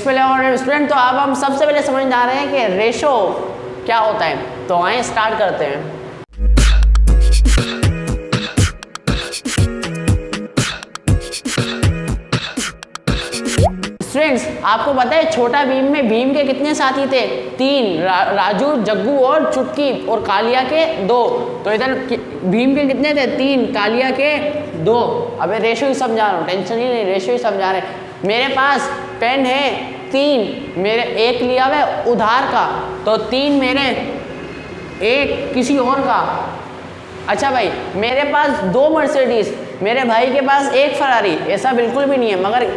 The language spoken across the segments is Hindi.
स्टूडेंट, तो अब हम सबसे पहले समझ जा रहे हैं कि रेशो क्या होता है। तो आइए स्टार्ट करते हैं। स्टूडेंट्स, आपको पता है छोटा भीम में भीम के कितने साथी थे? 3, राजू, जग्गू और चुटकी, और कालिया के 2। तो इधर भीम के कितने थे? 3, कालिया के 2। अबे रेशो ही समझा रहा हूँ, टेंशन ही नहीं, रेशो ही समझा रहे हैं। मेरे पास पेन है 3, मेरे एक लिया हुआ है उधार का, तो 3 मेरे, एक किसी और का। अच्छा भाई, मेरे पास 2 मर्सिडीज, मेरे भाई के पास 1 फरारी। ऐसा बिल्कुल भी नहीं है, मगर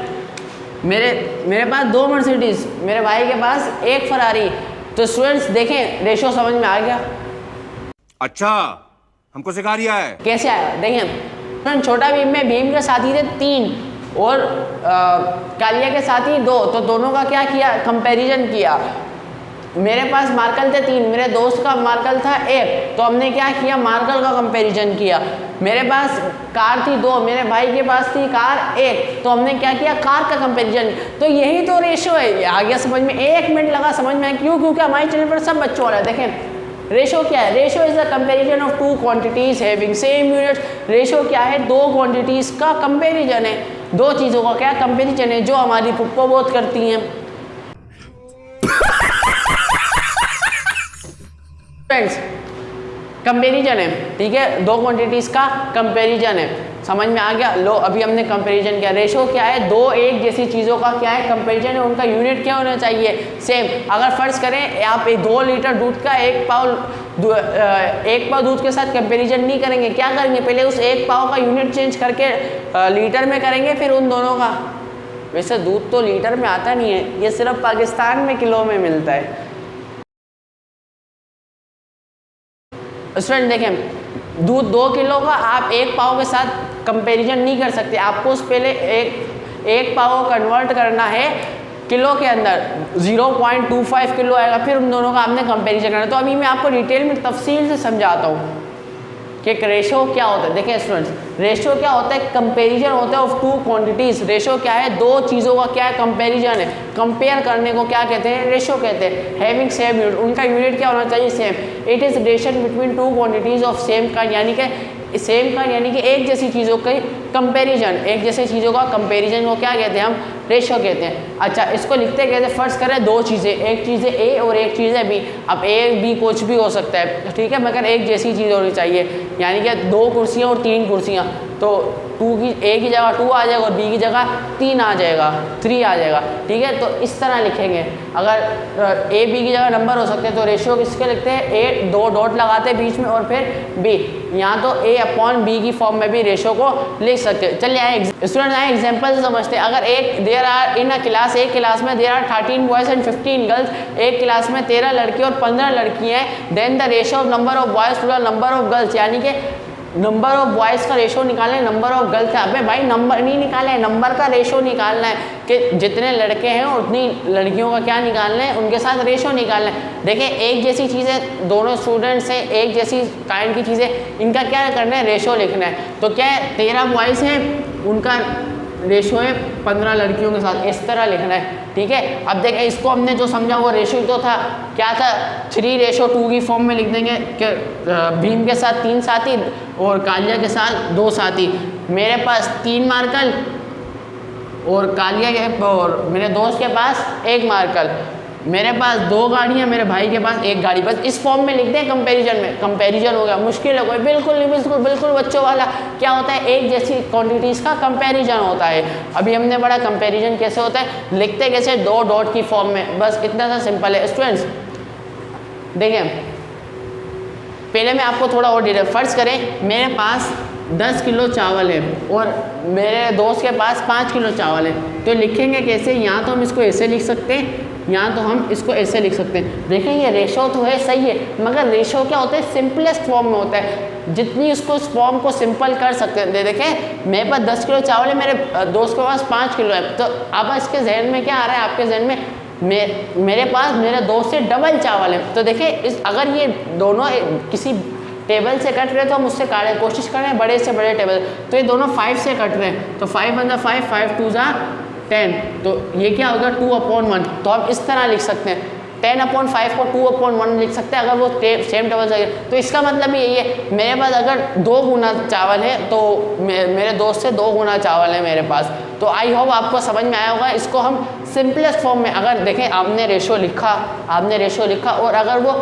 मेरे पास 2 मर्सिडीज, मेरे भाई के पास 1 फरारी। तो स्टूडेंट्स देखें, रेशो समझ में आ गया? अच्छा, हमको सिखा रिया है। कैसे आया देखें। छोटा भीम में भीम के साथी थे 3 और कालिया के साथी 2, तो दोनों का क्या किया? कंपैरिजन किया। मेरे पास मार्कल थे 3, मेरे दोस्त का मार्कल था 1, तो हमने क्या किया? मार्कल का कंपैरिजन किया। मेरे पास कार थी 2, मेरे भाई के पास थी कार 1, तो हमने क्या किया? कार का कंपैरिजन। तो यही तो रेशो है। आ गया समझ में? 1 मिनट लगा समझ में। क्यों? क्योंकि हमारे चैनल पर सब बच्चों वाला है। देखें रेशो क्या है? Ratio is the comparison of 2 quantities having same units. Ratio क्या है? 2 क्वांटिटीज का कंपैरिजन है, 2 चीज़ों का क्या कंपैरिजन है, जो हमारी पुप्पो बहुत करती हैं। फ्रेंड्स, कंपैरिजन है, ठीक है, 2 क्वांटिटीज का कंपैरिजन है। समझ में आ गया? लो, अभी हमने कंपैरिजन किया। रेशो क्या है? 2 एक जैसी चीज़ों का क्या है? कंपैरिजन है। उनका यूनिट क्या होना चाहिए? सेम। अगर फर्ज करें आप 2 लीटर दूध का 1 पाव दूध के साथ कंपैरिजन नहीं करेंगे, क्या करेंगे? पहले उस 1 पाव का यूनिट चेंज करके लीटर में करेंगे, फिर उन दोनों का। वैसे दूध तो लीटर में आता नहीं है, ये सिर्फ पाकिस्तान में किलो में मिलता है। स्टूडेंट देखें, दूध 2 किलो का आप 1 पाव के साथ कंपैरिजन नहीं कर सकते। आपको उस पहले एक पाव को कन्वर्ट करना है किलो के अंदर, 0.25 किलो आएगा, फिर उन दोनों का आपने कंपैरिजन करना है। तो अभी मैं आपको डिटेल में तफसील से समझाता हूँ कि रेशो क्या होता है। देखिए स्टूडेंट्स, रेशो क्या होता है? कंपैरिजन होता है ऑफ 2 क्वांटिटीज। रेशो क्या है? 2 चीज़ों का क्या है? कंपैरिजन है। कंपेयर करने को क्या कहते हैं? रेशो कहते हैं। हैविंग सेम यूनिट, उनका यूनिट क्या होना चाहिए? Same. It is relation between 2 quantities of same kind, यानी कि सेम काइंड यानी कि एक जैसी चीज़ों का कंपैरिजन, एक जैसी चीज़ों का कंपैरिजन को क्या कहते हैं? हम रेशो कहते हैं। अच्छा, इसको लिखते कैसे? फर्ज करें 2 चीज़ें, एक चीज़ है ए और एक चीज़ है बी। अब ए बी कुछ भी हो सकता है, ठीक है, मगर एक जैसी चीज़ होनी चाहिए। यानी कि 2 कुर्सियाँ और 3 कुर्सियाँ, तो ए की जगह 2 आ जाएगा और बी की जगह 3 आ जाएगा, 3 आ जाएगा, ठीक है। तो इस तरह लिखेंगे। अगर ए बी की जगह नंबर हो सकते हैं, तो रेशियो किसके लिखते हैं? ए, 2 डॉट लगाते हैं बीच में और फिर बी। यहाँ तो ए अपॉन बी की फॉर्म में भी रेशियो को लिख सकते हैं। चलिए आए स्टूडेंट, आए एग्जाम्पल से समझते हैं। अगर there are in a class, एक क्लास में there are 13 boys and 15 girls, एक क्लास में 13 लड़के और 15 लड़कियाँ हैं। Then the ratio of number of boys to the number of girls, यानी कि नंबर ऑफ बॉयज़ का रेशो निकालना, नंबर ऑफ गर्ल्स का। अबे भाई नंबर नहीं निकालना है, नंबर का रेशो निकालना है कि जितने लड़के हैं उतनी लड़कियों का क्या निकालना है? उनके साथ रेशो निकालना है। देखिए एक जैसी चीज़ें, दोनों स्टूडेंट्स हैं, एक जैसी काइंड की चीज़ें, इनका क्या करना है? रेशो लिखना है। तो क्या है? 13 बॉयज़ हैं, उनका रेशो है 15 लड़कियों के साथ, इस तरह लिखना है, ठीक है। अब देखें, इसको हमने जो समझा वो रेशो तो था, क्या था? 3:2 की फॉर्म में लिख देंगे कि भीम के साथ 3 साथी और कालिया के साथ 2 साथी। मेरे पास 3 मार्कल और कालिया के और मेरे दोस्त के पास 1 मार्कल। मेरे पास 2 गाड़ियाँ, मेरे भाई के पास 1 गाड़ी। बस इस फॉर्म में लिखते हैं कंपैरिजन में। कंपैरिजन हो गया, मुश्किल है कोई? बिल्कुल नहीं, बिल्कुल बच्चों वाला। क्या होता है? एक जैसी क्वांटिटीज़ का कंपैरिजन होता है। अभी हमने पढ़ा कंपैरिजन कैसे होता है, लिखते कैसे? 2 डॉट की फॉर्म में, बस इतना सा सिंपल है। स्टूडेंट्स देखें, पहले मैं आपको थोड़ा और डिटेल, फर्ज करें मेरे पास 10 किलो चावल है और मेरे दोस्त के पास 5 किलो चावल है। तो लिखेंगे कैसे? यहाँ तो हम इसको ऐसे लिख सकते हैं, यहाँ तो हम इसको ऐसे लिख सकते हैं। देखें ये रेशो तो है, सही है, मगर रेशो क्या होता है? सिंपलेस्ट फॉर्म में होता है। जितनी उसको उस फॉर्म को सिंपल कर सकते हैं। देखें मेरे पास 10 किलो चावल है, मेरे दोस्त के पास 5 किलो है। तो अब इसके जहन में क्या आ रहा है? आपके जहन में मेरे पास मेरे दोस्त से डबल चावल है। तो देखिए अगर ये दोनों किसी टेबल से कट रहे हैं तो हम उससे काटें, कोशिश करें बड़े से बड़े टेबल। तो ये दोनों 5 से कट रहे हैं, तो 5 × 5, 5 × 2 = 10, तो ये क्या होगा 2/1। तो आप इस तरह लिख सकते हैं 10/5 को 2/1 लिख सकते हैं अगर वो सेम टेबल से। तो इसका मतलब यही है, मेरे पास अगर 2 गुना चावल है तो मेरे दोस्त से 2 गुना चावल है मेरे पास। तो आई होप आपको समझ में आया होगा। इसको हम सिंपलेस्ट फॉर्म में, अगर देखें आपने रेशो लिखा और अगर वो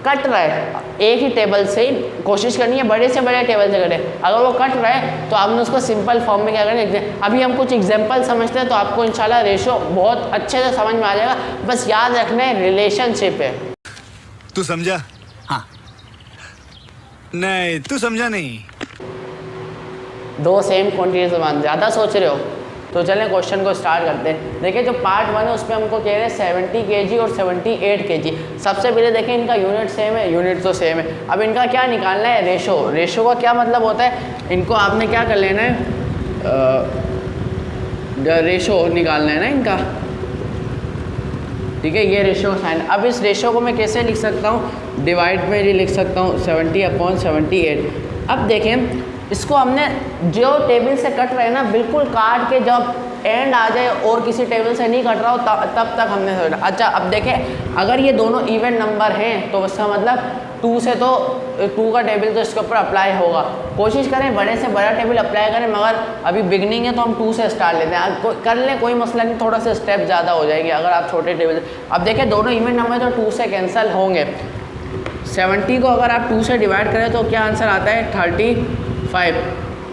कट रहा है एक ही टेबल से, कोशिश करनी है बड़े से बड़े टेबल से कटे, अगर वो कट रहा है तो आपने उसको सिंपल फॉर्म में क्या करना है। अभी हम कुछ एग्जांपल समझते हैं तो आपको इंशाल्लाह रेशो बहुत अच्छे से समझ में आ जाएगा। बस याद रखना है रिलेशनशिप है। तू समझा? हाँ। नहीं तू समझा नहीं। 2 सेम क्वांटिटी से मान, ज़्यादा सोच रहे हो तो चलें क्वेश्चन को स्टार्ट करते हैं। देखिए जो पार्ट 1 है उसमें हमको कह रहे हैं 70 kg और 78 kg। सबसे पहले देखें इनका यूनिट सेम है, यूनिट तो सेम है। अब इनका क्या निकालना है, रेशो। रेशो का क्या मतलब होता है, इनको आपने क्या कर लेना है, रेशो निकालना है ना इनका, ठीक है। ये रेशो साइन। अब इस रेशो को मैं कैसे लिख सकता हूँ, डिवाइड में ही लिख सकता हूँ 70/78। अब देखें इसको हमने जो टेबल से कट रहे हैं ना, बिल्कुल काट के जब एंड आ जाए और किसी टेबल से नहीं कट रहा हो तब तक हमने सोचा। अच्छा अब देखें अगर ये दोनों इवन नंबर हैं तो उसका मतलब 2 से तो 2 का टेबल तो इसके ऊपर अप्लाई होगा। कोशिश करें बड़े से बड़ा टेबल अप्लाई करें, मगर अभी बिगनिंग है तो हम 2 से स्टार्ट लेते हैं। कर लें कोई मसला नहीं, थोड़ा सा स्टेप ज़्यादा हो जाएगी अगर आप छोटे टेबल। अब देखें दोनों इवन नंबर तो 2 से कैंसिल होंगे। 70 को अगर आप 2 से डिवाइड करें तो क्या आंसर आता है 35।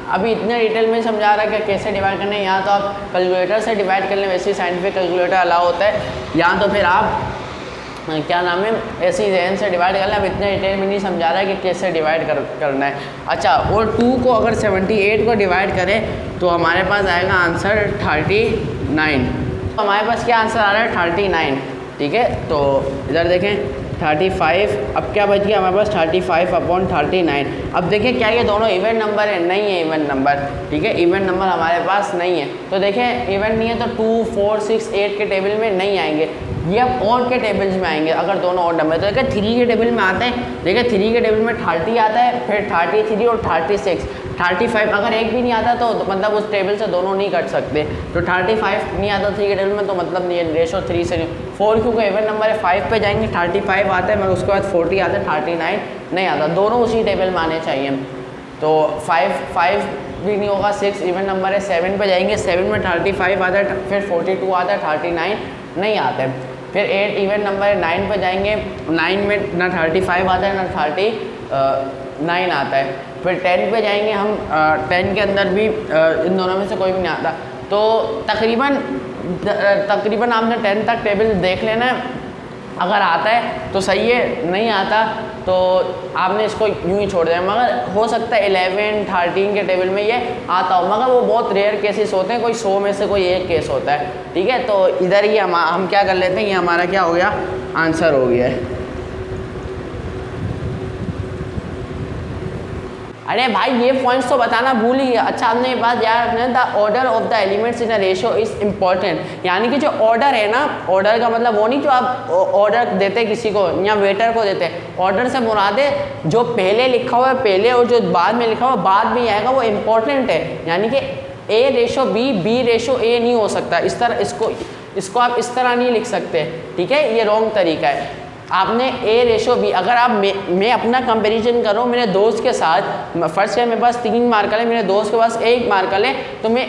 अभी इतने डिटेल में समझा रहा है कि कैसे डिवाइड करना है। यहाँ तो आप कैलकुलेटर से डिवाइड कर लें, वैसे साइंटिफिक कैलकुलेटर अलाउ होता है। यहाँ तो फिर आप क्या नाम है ऐसे ही जहन से डिवाइड कर लें। अब इतने डिटेल में नहीं समझा रहा है कि कैसे डिवाइड करना है। अच्छा और 2 को अगर 78 को डिवाइड करें तो हमारे पास आएगा आंसर 39। तो हमारे पास क्या आंसर आ रहा है 39, ठीक है। तो इधर देखें 35, अब क्या बच गया हमारे पास 35/39। अब देखिए क्या ये दोनों इवन नंबर है, नहीं है इवन नंबर, ठीक है। इवन नंबर हमारे पास नहीं है। तो देखें इवन नहीं है तो 2, 4, 6, 8 के टेबल में नहीं आएंगे, ये अब ऑड के टेबल्स में आएंगे अगर दोनों ऑड नंबर। तो देखिए 3 के टेबल में आते हैं, देखिए 3 के टेबल में 30 आता है, फिर 33 और 36, 35। अगर एक भी नहीं आता तो मतलब उस टेबल से दोनों नहीं कट सकते। तो 35 नहीं आता 3 के टेबल में तो मतलब नहीं है, रेशो 3 से नहीं। 4 क्योंकि इवन नंबर है 5 पे जाएंगे, 35 आता है मगर उसके बाद 40 आता है, 39 नहीं आता। दोनों उसी टेबल में आने चाहिए। तो 5 भी नहीं होगा, 6 इवन नंबर है, 7 पे जाएंगे, 7 में 35 आता है, फिर 42 आता है, 39 नहीं आता है। फिर 8 इवन नंबर है, 9 पे जाएंगे, 9 में ना 35 आता है ना 39 आता है। फिर 10 पे जाएंगे हम, 10 के अंदर भी इन दोनों में से कोई भी नहीं आता। तो तकरीबन आपने 10 तक टेबल देख लेना है। अगर आता है तो सही है, नहीं आता तो आपने इसको यूं ही छोड़ दिया। मगर हो सकता है 11, 13 के टेबल में ये आता हो, मगर वो बहुत रेयर केसेस होते हैं, कोई 100 में से कोई एक केस होता है, ठीक है। तो इधर ही हम क्या कर लेते हैं, ये हमारा क्या हो गया आंसर हो गया है। अरे भाई ये पॉइंट्स तो बताना भूल ही गया। अच्छा आपने ये बात याद रखना है, the order of the elements in a ratio is important. यानी कि जो ऑर्डर है ना, ऑर्डर का मतलब वो नहीं जो आप ऑर्डर देते किसी को या वेटर को देते हैं। ऑर्डर से मुराद है जो पहले लिखा हुआ है पहले और जो बाद में लिखा हुआ बाद में आएगा वो इम्पॉर्टेंट है। यानी कि A/B, B/A नहीं हो सकता। इस तरह इसको आप इस तरह नहीं लिख सकते, ठीक है, ये रॉन्ग तरीका है। आपने A/B, अगर आप मैं अपना कंपैरिजन कर रहा हूँ मेरे दोस्त के साथ, फर्स्ट टाइम मेरे पास 3 मार्कर है, मेरे दोस्त के पास 1 मार्कर है, तो मैं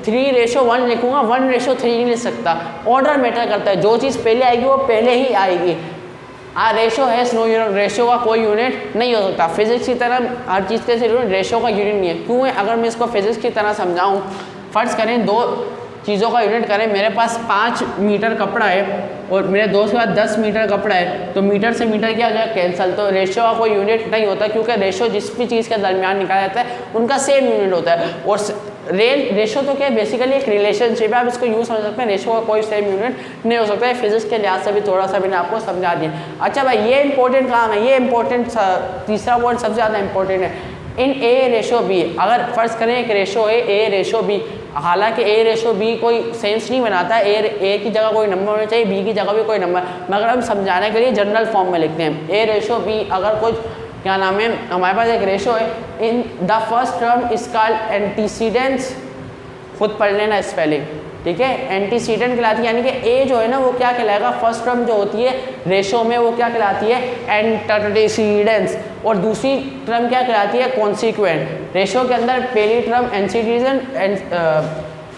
3/1 लिखूँगा, 1/3 नहीं लिख सकता। ऑर्डर मैटर करता है, जो चीज़ पहले आएगी वो पहले ही आएगी। रेशो है नो यूनिट, रेशो का कोई यूनिट नहीं हो सकता। फिजिक्स की तरह हर चीज़ के यूनिट, रेशो का यूनिट नहीं है। क्यों है, अगर मैं इसको फिजिक्स की तरह समझाऊँ, फ़र्ज़ करें 2 चीज़ों का यूनिट करें, मेरे पास 5 मीटर कपड़ा है और मेरे दोस्त के पास 10 मीटर कपड़ा है, तो मीटर से मीटर क्या हो जाएगा कैंसिल। तो रेशियो का कोई यूनिट नहीं होता, क्योंकि रेशियो जिस भी चीज़ के दरमियान निकाला जाता है उनका सेम यूनिट होता है। और रेशियो तो क्या है, बेसिकली एक रिलेशनशिप है, आप इसको यूँ समझ सकते हैं। रेशियो का कोई सेम यूनिट नहीं हो सकता है। फिजिक्स के लिहाज से भी थोड़ा सा मैंने आपको समझा दिया। अच्छा भाई ये इंपॉर्टेंट काम है, ये इंपॉर्टेंट तीसरा पॉइंट सबसे ज़्यादा इंपॉर्टेंट है। इन A/B, अगर फ़र्ज़ करें एक रेशो है A/B, हालांकि A/B कोई सेंस नहीं बनाता, A की जगह कोई नंबर होना चाहिए, B की जगह भी कोई नंबर, मगर हम समझाने के लिए जनरल फॉर्म में लिखते हैं A/B। अगर कुछ क्या नाम है, हमारे पास एक रेशो है, in the first term is called antecedents, खुद पढ़ लेना स्पेलिंग, ठीक है, एंटीसीडेंट कहलाती है, यानी कि ए जो है ना वो क्या कहलाएगा, फर्स्ट टर्म जो होती है रेशो में वो क्या कहलाती है, एंटीसीडेंस, और दूसरी टर्म क्या कहलाती है, कॉन्सिक्वेंट। रेशो के अंदर पहली टर्म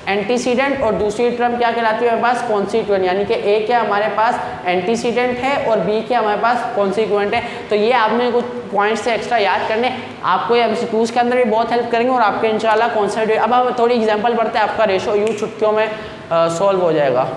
एंटीसीडेंट और दूसरी टर्म क्या कहलाती है हमारे पास, कॉन्सिक्वेंट, यानी कि ए क्या हमारे पास एंटीसीडेंट है और बी क्या हमारे पास कॉन्सिक्वेंट है। तो ये आपने कुछ पॉइंट्स से एक्स्ट्रा याद करने, आपको ये एमसीक्यूज के अंदर भी बहुत हेल्प करेंगे और आपके इंशाल्लाह कॉन्सेप्ट। अब हम थोड़ी एग्जांपल पढ़ते हैं, आपका रेशो यूं छुट्टियों में सॉल्व हो जाएगा।